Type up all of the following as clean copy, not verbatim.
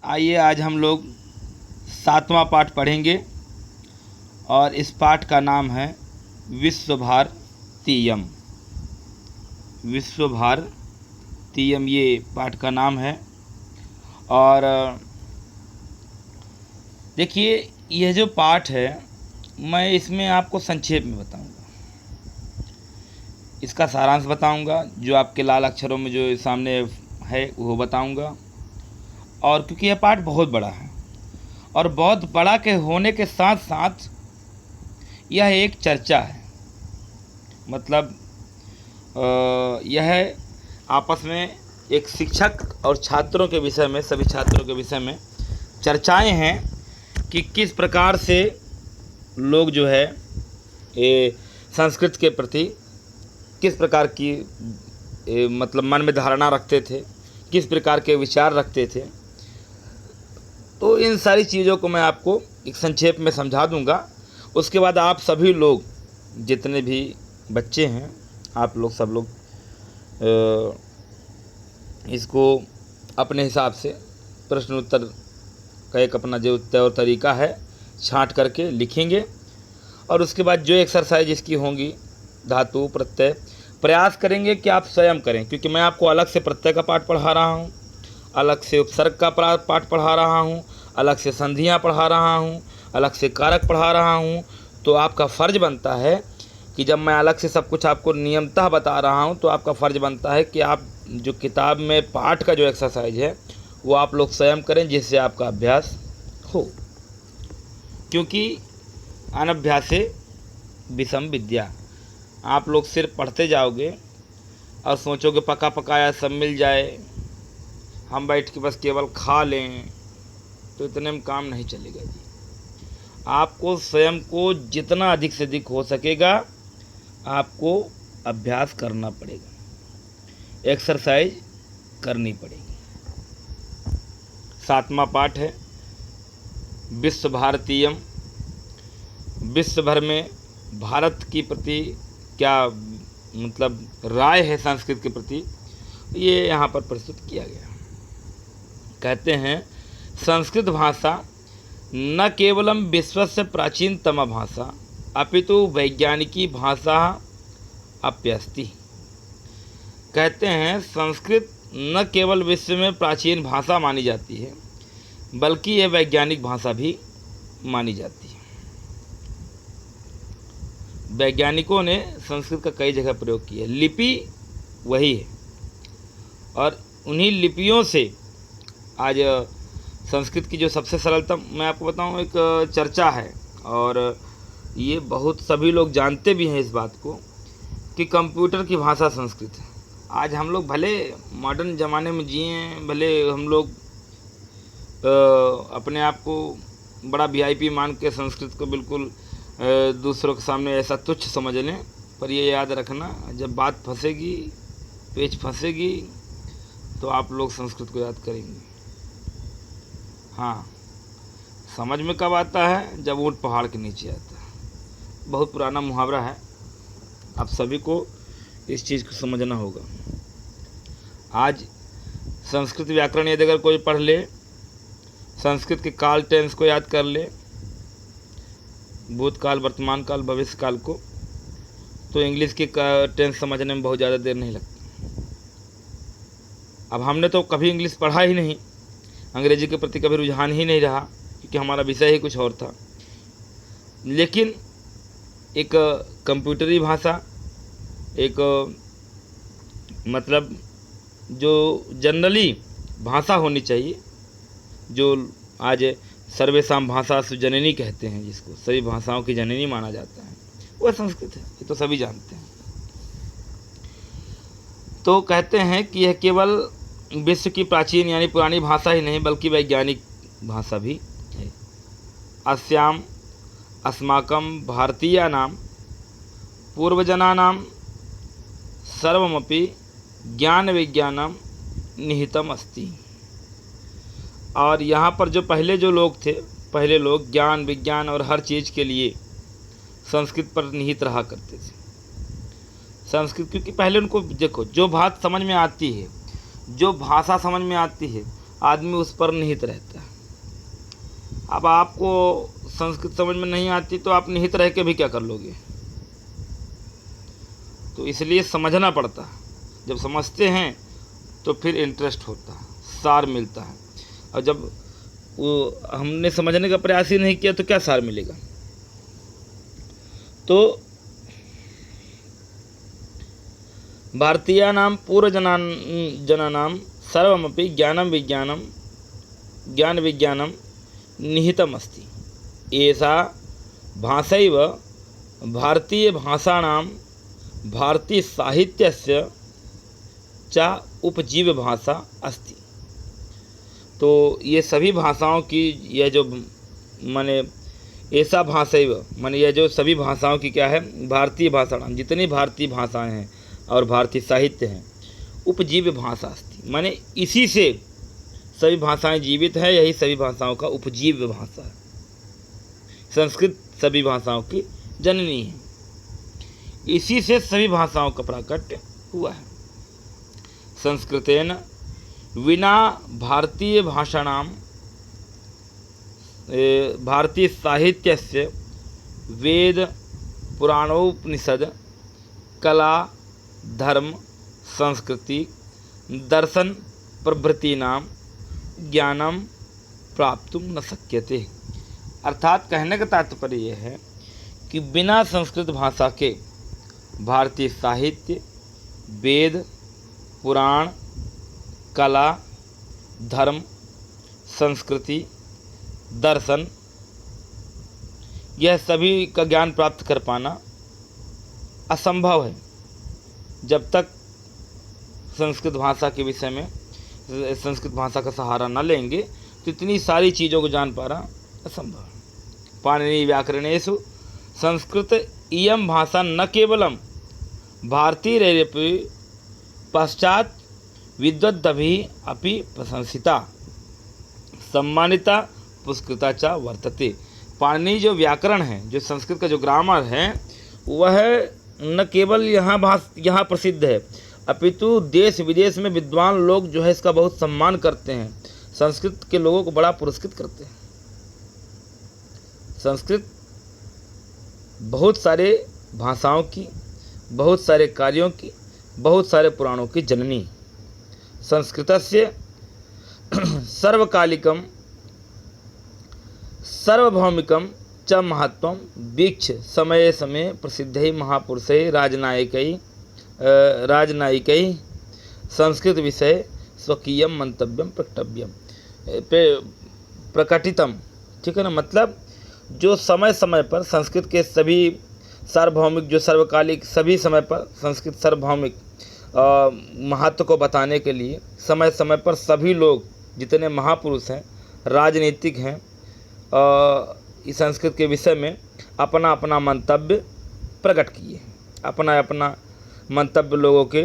आइए आज हम लोग 7वां पाठ पढ़ेंगे और इस पाठ का नाम है विश्वभारतीयम। विश्वभारतीयम ये पाठ का नाम है। और देखिए यह जो पाठ है मैं इसमें आपको संक्षेप में बताऊंगा, इसका सारांश बताऊंगा, जो आपके लाल अक्षरों में जो सामने है वो बताऊंगा। और क्योंकि यह पाठ बहुत बड़ा है और बहुत बड़ा के होने के साथ साथ यह एक चर्चा है, मतलब यह आपस में एक शिक्षक और छात्रों के विषय में, सभी छात्रों के विषय में चर्चाएं हैं कि किस प्रकार से लोग जो है ये संस्कृत के प्रति किस प्रकार की मतलब मन में धारणा रखते थे, किस प्रकार के विचार रखते थे। तो इन सारी चीज़ों को मैं आपको एक संक्षेप में समझा दूंगा। उसके बाद आप सभी लोग जितने भी बच्चे हैं, आप लोग सब लोग इसको अपने हिसाब से प्रश्न उत्तर का एक अपना जो तौर तरीका है छांट करके लिखेंगे। और उसके बाद जो एक्सरसाइज इसकी होंगी, धातु प्रत्यय, प्रयास करेंगे कि आप स्वयं करें, क्योंकि मैं आपको अलग से प्रत्यय का पाठ पढ़ा रहा हूँ, अलग से उपसर्ग का पाठ पढ़ा रहा हूँ, अलग से संधियाँ पढ़ा रहा हूँ, अलग से कारक पढ़ा रहा हूँ। तो आपका फ़र्ज बनता है कि जब मैं अलग से सब कुछ आपको नियमतः बता रहा हूँ तो आपका फ़र्ज बनता है कि आप जो किताब में पाठ का जो एक्सरसाइज है वो आप लोग स्वयं करें, जिससे आपका अभ्यास हो। क्योंकि अनभ्यासे विषम विद्या, आप लोग सिर्फ पढ़ते जाओगे और सोचोगे पका पकाया सब मिल जाए, हम बैठ के बस केवल खा लें, तो इतने में काम नहीं चलेगा जी। आपको स्वयं को जितना अधिक से अधिक हो सकेगा आपको अभ्यास करना पड़ेगा, एक्सरसाइज करनी पड़ेगी। 7वां पाठ है विश्वभारतीयम। विश्व भर में भारत की प्रति क्या मतलब राय है संस्कृत के प्रति, ये यहाँ पर प्रस्तुत किया गया। कहते हैं संस्कृत भाषा न केवलम विश्वस्य प्राचीनतम भाषा अपितु वैज्ञानिकी भाषा अप्यस्ति। कहते हैं संस्कृत न केवल विश्व में प्राचीन भाषा मानी जाती है बल्कि यह वैज्ञानिक भाषा भी मानी जाती है। वैज्ञानिकों ने संस्कृत का कई जगह प्रयोग किया। लिपि वही है और उन्हीं लिपियों से आज संस्कृत की जो सबसे सरलतम मैं आपको बताऊं एक चर्चा है, और ये बहुत सभी लोग जानते भी हैं इस बात को कि कंप्यूटर की भाषा संस्कृत है। आज हम लोग भले मॉडर्न ज़माने में जिए, भले हम लोग अपने आप को बड़ा वीआईपी मान के संस्कृत को बिल्कुल दूसरों के सामने ऐसा तुच्छ समझ लें, पर ये याद रखना जब बात फंसेगी, पेच फंसेगी, तो आप लोग संस्कृत को याद करेंगे। हाँ, समझ में कब आता है? जब ऊँट पहाड़ के नीचे आता है। बहुत पुराना मुहावरा है, आप सभी को इस चीज़ को समझना होगा। आज संस्कृत व्याकरण यदि अगर कोई पढ़ ले, संस्कृत के काल टेंस को याद कर ले, भूतकाल, वर्तमान काल, भविष्य काल को, तो इंग्लिश के टेंस समझने में बहुत ज़्यादा देर नहीं लगती। अब हमने तो कभी इंग्लिश पढ़ा ही नहीं, अंग्रेजी के प्रति कभी रुझान ही नहीं रहा, क्योंकि हमारा विषय ही कुछ और था। लेकिन एक कंप्यूटरी भाषा, एक मतलब जो जनरली भाषा होनी चाहिए, जो आज सर्वेषां भाषासु जननी कहते हैं, जिसको सभी भाषाओं की जननी माना जाता है, वह संस्कृत है। ये तो सभी जानते हैं। तो कहते हैं कि यह केवल विश्व की प्राचीन यानी पुरानी भाषा ही नहीं बल्कि वैज्ञानिक भाषा भी है। अस्याम अस्माकं भारतीयानां पूर्वजनानां सर्वमपि ज्ञान विज्ञानम निहितम अस्ति। और यहाँ पर जो पहले जो लोग थे, पहले लोग ज्ञान विज्ञान और हर चीज़ के लिए संस्कृत पर निहित रहा करते थे। संस्कृत क्योंकि पहले उनको देखो जो बात समझ में आती है, जो भाषा समझ में आती है, आदमी उस पर निहित रहता है। अब आपको संस्कृत समझ में नहीं आती तो आप निहित रह के भी क्या कर लोगे। तो इसलिए समझना पड़ता है। जब समझते हैं तो फिर इंटरेस्ट होता है, सार मिलता है। और जब वो हमने समझने का प्रयास ही नहीं किया तो क्या सार मिलेगा। तो भारतीयानां पूर्वजनानां सर्वमपि ज्ञान विज्ञानं निहितमस्ति। एषा भाषैव भारतीयभाषाणां भारतीयसाहित्यस्य च उपजीव्यभाषा अस्ति। तो ये सभी भाषाओं की यह जो माने ऐसा भाषैव माने यह जो सभी भाषाओं की क्या है, भारतीय भाषाणाम, जितनी भारतीय भाषाएं हैं और भारतीय साहित्य हैं, उपजीव्य भाषा अस्ति, माने इसी से सभी भाषाएं जीवित है, यही सभी भाषाओं का उपजीव्य भाषा है। संस्कृत सभी भाषाओं की जननी है, इसी से सभी भाषाओं का प्राकट्य हुआ है। संस्कृतेन विना भारतीय भाषाणाम भारतीय साहित्यस्य वेद पुराणोपनिषद कला धर्म संस्कृति दर्शन प्रभृतीनां ज्ञानम प्राप्तुम न शक्यते। अर्थात कहने का तात्पर्य यह है कि बिना संस्कृत भाषा के भारतीय साहित्य, वेद, पुराण, कला, धर्म, संस्कृति, दर्शन, यह सभी का ज्ञान प्राप्त कर पाना असंभव है। जब तक संस्कृत भाषा के विषय में संस्कृत भाषा का सहारा न लेंगे तो इतनी सारी चीज़ों को जान पाना असंभव है। पाणिनि व्याकरणेषु संस्कृत इयं भाषा न केवलं भारतीयैरपि पश्चात विद्वद्भिः अपि प्रशंसिता सम्मानिता पुरस्कृता च वर्तते। पाणिनि जो व्याकरण है, जो संस्कृत का जो ग्रामर है, वह न केवल यहाँ प्रसिद्ध है, अपितु देश विदेश में विद्वान लोग जो है इसका बहुत सम्मान करते हैं, संस्कृत के लोगों को बड़ा पुरस्कृत करते हैं। संस्कृत बहुत सारे भाषाओं की, बहुत सारे कार्यों की, बहुत सारे पुराणों की जननी। संस्कृतस्य सर्वकालिकम सार्वभौमिकम च महत्वम वीक्ष्य समय समय प्रसिद्धै महापुरुषै राजनायिकै संस्कृत विषय स्वकीयम मंतव्यम प्रकटितम। ठीक है ना, मतलब जो समय समय पर संस्कृत के सभी सार्वभौमिक, जो सर्वकालिक सभी समय पर संस्कृत सार्वभौमिक महत्व को बताने के लिए समय समय पर सभी लोग जितने महापुरुष हैं, राजनीतिक हैं, इस संस्कृत के विषय में अपना अपना मंतव्य प्रकट किए, अपना अपना मंतव्य लोगों के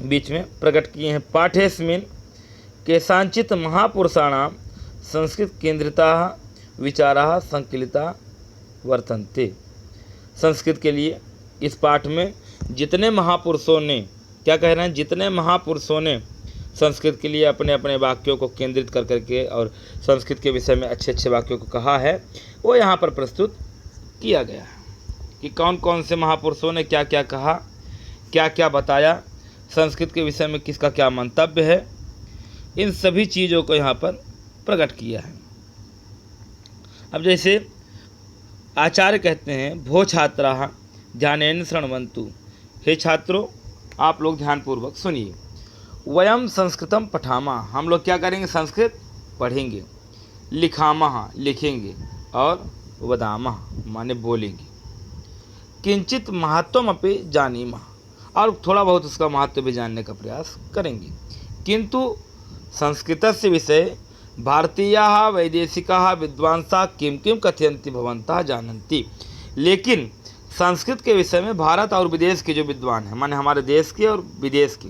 बीच में प्रकट किए हैं। पाठेस्मिन् केषांचित् महापुरुषाणां संस्कृत केंद्रिताः विचाराः संकलिताः वर्तन्ते। संस्कृत के लिए इस पाठ में जितने महापुरुषों ने, क्या कह रहे हैं, जितने महापुरुषों ने संस्कृत के लिए अपने अपने वाक्यों को केंद्रित कर करके और संस्कृत के विषय में अच्छे अच्छे वाक्यों को कहा है, वो यहाँ पर प्रस्तुत किया गया है कि कौन कौन से महापुरुषों ने क्या क्या कहा, क्या क्या बताया, संस्कृत के विषय में किसका क्या मंतव्य है, इन सभी चीज़ों को यहाँ पर प्रकट किया है। अब जैसे आचार्य कहते हैं, भो छात्राः ध्यानेन शृण्वन्तु, हे छात्रों आप लोग ध्यानपूर्वक सुनिए। वयम संस्कृतम पठामः, हम लोग क्या करेंगे, संस्कृत पढ़ेंगे, लिखामः लिखेंगे, और वदामः माने बोलेंगे, किंचित महत्वमपि जानीमः, और थोड़ा बहुत उसका महत्व भी जानने का प्रयास करेंगे। किंतु संस्कृतस्य विषये भारतीयाः वैदेशिकाः विद्वांसः किं किं कथयन्ति भवन्तः जानन्ति। लेकिन संस्कृत के विषय में भारत और विदेश के जो विद्वान हैं, माने हमारे देश के और विदेश के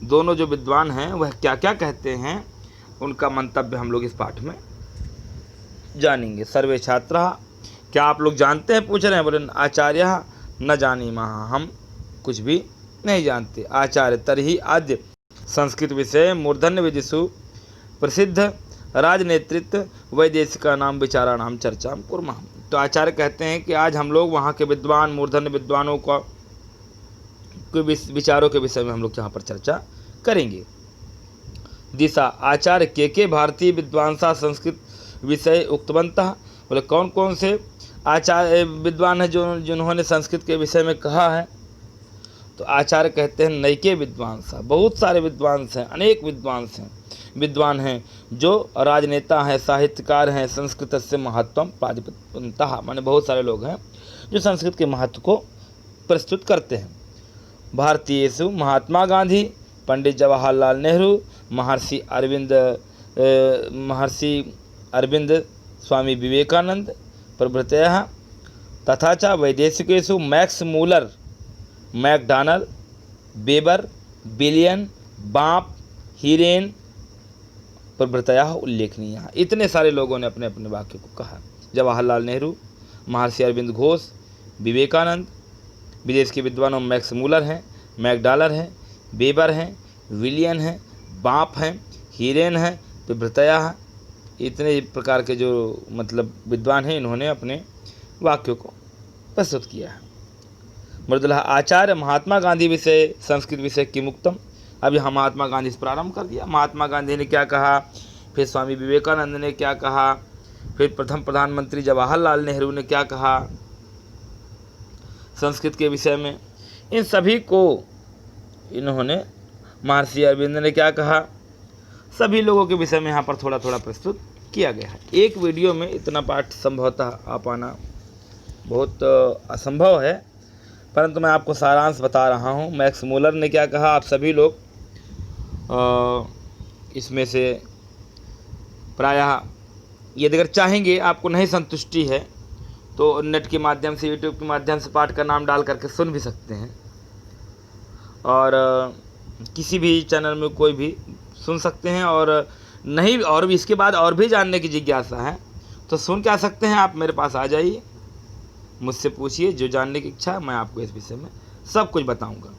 दोनों जो विद्वान हैं, वह क्या क्या कहते हैं, उनका मंतव्य हम लोग इस पाठ में जानेंगे। सर्वे छात्राः, क्या आप लोग जानते हैं, पूछ रहे हैं, बोले आचार्यः न जानीमः, हम कुछ भी नहीं जानते। आचार्य तर्हि अद्य संस्कृत विषय मूर्धन्य विदिषु प्रसिद्ध राजनेतृत्व वैदेशिका नाम विचाराणाम चर्चा कुर्मः। तो आचार्य कहते हैं कि आज हम लोग वहाँ के विद्वान मूर्धन्य विद्वानों का विचारों के विषय में हम लोग यहाँ पर चर्चा करेंगे। दिशा आचार्य के भारतीय विद्वांसा संस्कृत विषय उक्तवंतः, बोले कौन कौन से आचार्य विद्वान हैं जो जिन्होंने संस्कृत के विषय में कहा है। तो आचार्य कहते हैं नैके विद्वांसा, बहुत सारे विद्वांस हैं, अनेक विद्वान हैं जो राजनेता हैं, साहित्यकार हैं, संस्कृत से महत्वम प्रातिपन्तः, माने बहुत सारे लोग हैं जो संस्कृत के महत्व को प्रस्तुत करते हैं। भारतीयेषु महात्मा गांधी, पंडित जवाहरलाल नेहरू, महर्षि अरविंद, स्वामी विवेकानंद प्रभृतयः, तथा च वैदेशिकेषु मैक्स मूलर, मैकडॉनल, वेबर, बिलियन, बाप, हीरेन प्रभृतयः उल्लेखनीय। इतने सारे लोगों ने अपने अपने वाक्य को कहा। जवाहरलाल नेहरू, महर्षि अरविंद घोष, विवेकानंद, विदेश के विद्वानों मैक्स मूलर हैं, मैकडॉनल हैं, वेबर हैं, विलियन हैं, बाप हैं, हीरेन हैं, प्रभृतयः, इतने प्रकार के जो मतलब विद्वान हैं, इन्होंने अपने वाक्यों को प्रस्तुत किया है। मृदुला आचार्य महात्मा गांधी विषय संस्कृत विषय की मुक्तम। अब यहाँ महात्मा गांधी से प्रारंभ कर दिया। महात्मा गांधी ने क्या कहा, फिर स्वामी विवेकानंद ने क्या कहा, फिर प्रथम प्रधानमंत्री जवाहरलाल नेहरू ने क्या कहा संस्कृत के विषय में, इन सभी को इन्होंने, महर्षि अरविंद ने क्या कहा, सभी लोगों के विषय में यहाँ पर थोड़ा थोड़ा प्रस्तुत किया गया है। एक वीडियो में इतना पाठ संभवतः आ पाना बहुत असंभव है, परंतु मैं आपको सारांश बता रहा हूँ। मैक्स मूलर ने क्या कहा, आप सभी लोग इसमें से प्रायः यदि अगर चाहेंगे, आपको नहीं संतुष्टि है तो नेट के माध्यम से, यूट्यूब के माध्यम से पाठ का नाम डाल करके सुन भी सकते हैं, और किसी भी चैनल में कोई भी सुन सकते हैं। और नहीं, और भी इसके बाद और भी जानने की जिज्ञासा है तो सुन क्या सकते हैं, आप मेरे पास आ जाइए, मुझसे पूछिए, जो जानने की इच्छा है मैं आपको इस विषय में सब कुछ बताऊंगा।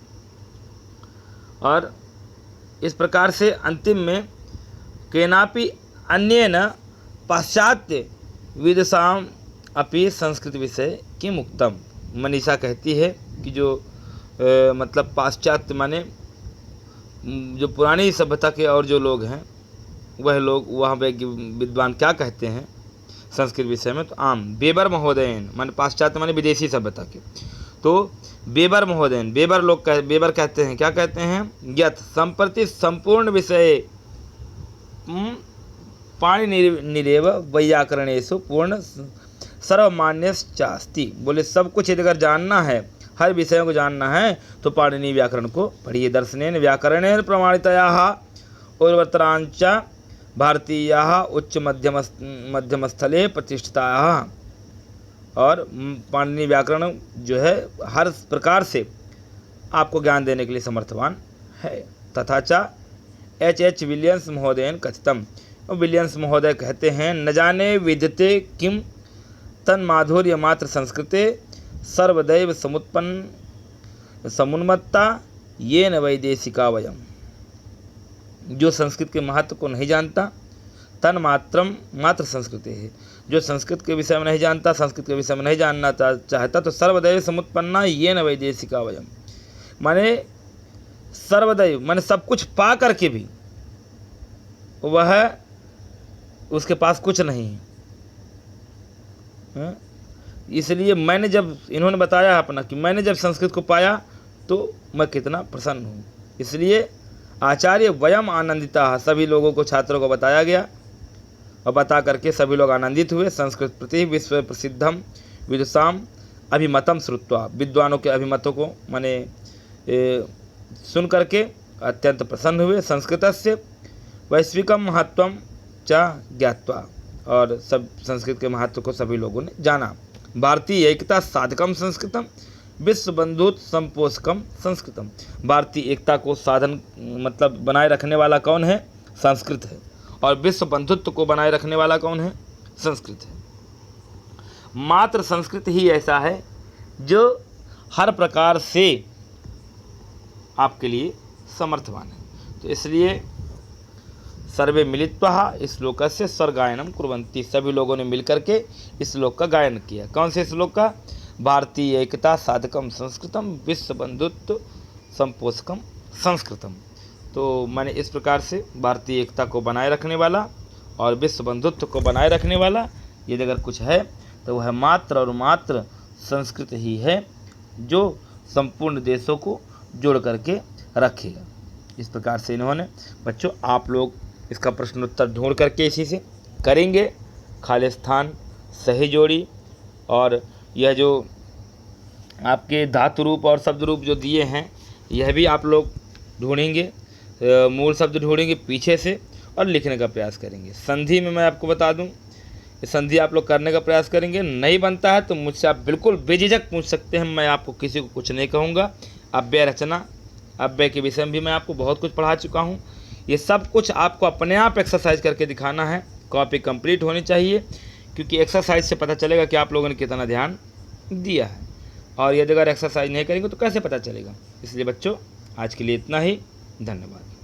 और इस प्रकार से अंतिम में केनापि अन्येन पाश्चात्य विदुषाम अपि संस्कृत विषय की मुक्तम। मनीषा कहती है कि जो मतलब पाश्चात्य माने जो पुरानी सभ्यता के और जो लोग हैं, वह लोग वहाँ पे विद्वान क्या कहते हैं संस्कृत विषय में। तो आम वेबर महोदयन, माने पाश्चात्य माने विदेशी सभ्यता के, तो वेबर महोदयन, वेबर कहते हैं, क्या कहते हैं, यत संप्रति संपूर्ण विषय पाणिनिरेव वैयाकरणेषु पूर्ण सर्वमान्यश्चास्ति। बोले सब कुछ यदि अगर जानना है, हर विषयों को जानना है तो पाणिनि व्याकरण को पढ़िए। दर्शनेन व्याकरणेन प्रमाणितयाः उर्वरतरांच भारतीयाः उच्च मध्यमस्थले प्रतिष्ठिताः। और पाणिनि व्याकरण जो है हर प्रकार से आपको ज्ञान देने के लिए समर्थवान है। तथा च H. विलियम्स महोदयन कथितम। विलियम्स महोदय कहते हैं, न जाने विद्यते किम तन्माधुर्य मात्र संस्कृते सर्वदैव समुन्मत्ता येन वैदेशिका वयम। जो संस्कृत के महत्व को नहीं जानता, मात्र संस्कृति है, जो संस्कृत के विषय में नहीं जानता, संस्कृत के विषय में नहीं जानना चाहता, तो सर्वदैव समुत्पन्ना येन वैदेशिका वयम, माने सर्वदैव माने सब कुछ पा करके भी वह उसके पास कुछ नहीं है। इसलिए मैंने जब इन्होंने बताया अपना कि मैंने जब संस्कृत को पाया तो मैं कितना प्रसन्न हूँ। इसलिए आचार्य वयम आनंदिता, सभी लोगों को, छात्रों को बताया गया और बता करके सभी लोग आनंदित हुए। संस्कृत प्रति विश्व प्रसिद्धम विदुषाम अभिमतम श्रुत्वा, विद्वानों के अभिमतों को माने सुन करके अत्यंत प्रसन्न हुए। संस्कृतस्य वैश्विकम महत्वम च ज्ञात्वा, और सब संस्कृत के महत्व को सभी लोगों ने जाना। भारतीय एकता साधकम संस्कृतम विश्व बंधुत्व संपोषकम संस्कृतम। भारतीय एकता को साधन मतलब बनाए रखने वाला कौन है? संस्कृत है। और विश्व बंधुत्व को बनाए रखने वाला कौन है? संस्कृत है। मात्र संस्कृत ही ऐसा है जो हर प्रकार से आपके लिए समर्थवान है। तो इसलिए सर्वे मिलित्वा इस श्लोकस्य स्वरगायनम कुर्वन्ति, सभी लोगों ने मिलकर के इस श्लोक का गायन किया। कौन से श्लोक का? भारतीय एकता साधकम संस्कृतम विश्व बंधुत्व संपोषकम संस्कृतम। तो मैंने इस प्रकार से भारतीय एकता को बनाए रखने वाला और विश्व बंधुत्व को बनाए रखने वाला यदि अगर कुछ है तो वह मात्र और मात्र संस्कृत ही है, जो संपूर्ण देशों को जोड़ करके रखेगा। इस प्रकार से इन्होंने बच्चों आप लोग इसका प्रश्नोत्तर ढूंढ करके इसी से करेंगे। खालिस्तान, सही जोड़ी और यह जो आपके धातु रूप और शब्द रूप जो दिए हैं यह भी आप लोग ढूंढेंगे, मूल शब्द ढूंढेंगे पीछे से और लिखने का प्रयास करेंगे। संधि में मैं आपको बता दूं, संधि आप लोग करने का प्रयास करेंगे। नहीं बनता है तो मुझसे आप बिल्कुल बेझिझक पूछ सकते हैं, मैं आपको किसी को कुछ नहीं कहूँगा। अव्यय रचना, अव्यय के विषय में भी मैं आपको बहुत कुछ पढ़ा चुका हूँ। ये सब कुछ आपको अपने आप एक्सरसाइज करके दिखाना है। कॉपी कंप्लीट होनी चाहिए, क्योंकि एक्सरसाइज से पता चलेगा कि आप लोगों ने कितना ध्यान दिया है, और यदि अगर एक्सरसाइज नहीं करेंगे तो कैसे पता चलेगा। इसलिए बच्चों आज के लिए इतना ही। धन्यवाद।